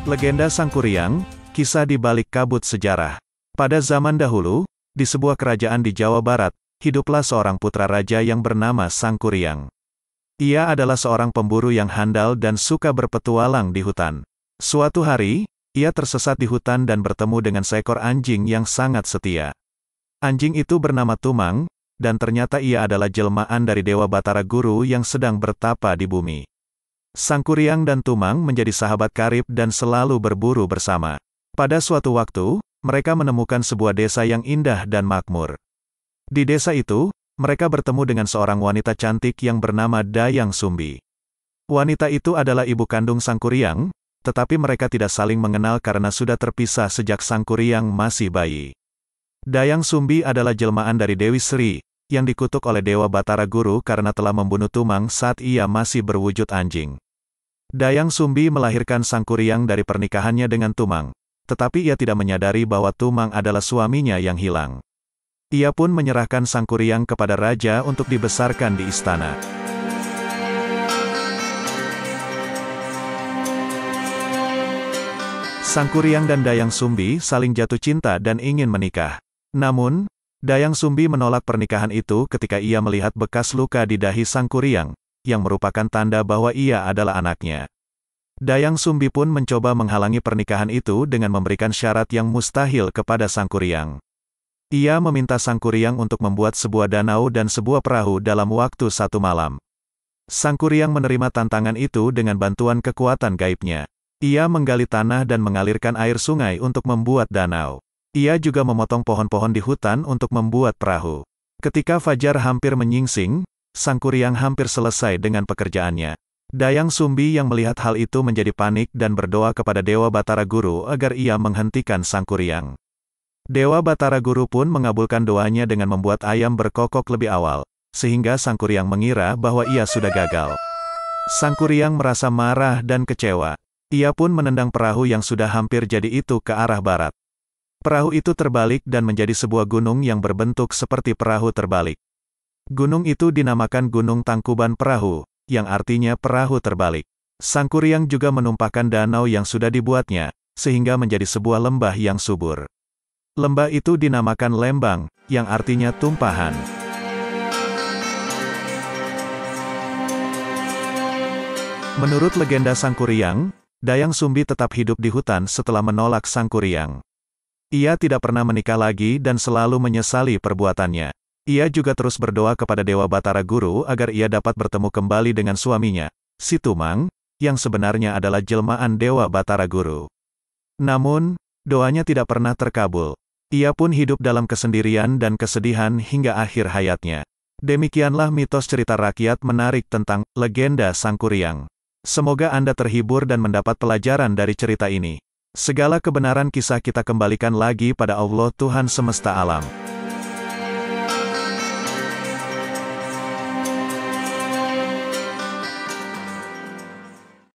Legenda Sangkuriang, kisah di balik kabut sejarah. Pada zaman dahulu, di sebuah kerajaan di Jawa Barat, hiduplah seorang putra raja yang bernama Sangkuriang. Ia adalah seorang pemburu yang handal dan suka berpetualang di hutan. Suatu hari, ia tersesat di hutan dan bertemu dengan seekor anjing yang sangat setia. Anjing itu bernama Tumang, dan ternyata ia adalah jelmaan dari Dewa Batara Guru yang sedang bertapa di bumi. Sangkuriang dan Tumang menjadi sahabat karib dan selalu berburu bersama. Pada suatu waktu, mereka menemukan sebuah desa yang indah dan makmur. Di desa itu, mereka bertemu dengan seorang wanita cantik yang bernama Dayang Sumbi. Wanita itu adalah ibu kandung Sangkuriang, tetapi mereka tidak saling mengenal karena sudah terpisah sejak Sangkuriang masih bayi. Dayang Sumbi adalah jelmaan dari Dewi Sri, yang dikutuk oleh Dewa Batara Guru karena telah membunuh Tumang saat ia masih berwujud anjing. Dayang Sumbi melahirkan Sangkuriang dari pernikahannya dengan Tumang, tetapi ia tidak menyadari bahwa Tumang adalah suaminya yang hilang. Ia pun menyerahkan Sangkuriang kepada raja untuk dibesarkan di istana. Sangkuriang dan Dayang Sumbi saling jatuh cinta dan ingin menikah. Namun, Dayang Sumbi menolak pernikahan itu ketika ia melihat bekas luka di dahi Sangkuriang, yang merupakan tanda bahwa ia adalah anaknya. Dayang Sumbi pun mencoba menghalangi pernikahan itu dengan memberikan syarat yang mustahil kepada Sangkuriang. Ia meminta Sangkuriang untuk membuat sebuah danau dan sebuah perahu dalam waktu 1 malam. Sangkuriang menerima tantangan itu dengan bantuan kekuatan gaibnya. Ia menggali tanah dan mengalirkan air sungai untuk membuat danau. Ia juga memotong pohon-pohon di hutan untuk membuat perahu. Ketika fajar hampir menyingsing, Sangkuriang hampir selesai dengan pekerjaannya. Dayang Sumbi yang melihat hal itu menjadi panik dan berdoa kepada Dewa Batara Guru agar ia menghentikan Sangkuriang. Dewa Batara Guru pun mengabulkan doanya dengan membuat ayam berkokok lebih awal, sehingga Sangkuriang mengira bahwa ia sudah gagal. Sangkuriang merasa marah dan kecewa. Ia pun menendang perahu yang sudah hampir jadi itu ke arah barat. Perahu itu terbalik dan menjadi sebuah gunung yang berbentuk seperti perahu terbalik. Gunung itu dinamakan Gunung Tangkuban Perahu, yang artinya perahu terbalik. Sangkuriang juga menumpahkan danau yang sudah dibuatnya, sehingga menjadi sebuah lembah yang subur. Lembah itu dinamakan Lembang, yang artinya tumpahan. Menurut legenda Sangkuriang, Dayang Sumbi tetap hidup di hutan setelah menolak Sangkuriang. Ia tidak pernah menikah lagi dan selalu menyesali perbuatannya. Ia juga terus berdoa kepada Dewa Batara Guru agar ia dapat bertemu kembali dengan suaminya, si Tumang, yang sebenarnya adalah jelmaan Dewa Batara Guru. Namun, doanya tidak pernah terkabul. Ia pun hidup dalam kesendirian dan kesedihan hingga akhir hayatnya. Demikianlah mitos cerita rakyat menarik tentang legenda Sangkuriang. Semoga Anda terhibur dan mendapat pelajaran dari cerita ini. Segala kebenaran kisah kita kembalikan lagi pada Allah Tuhan semesta alam.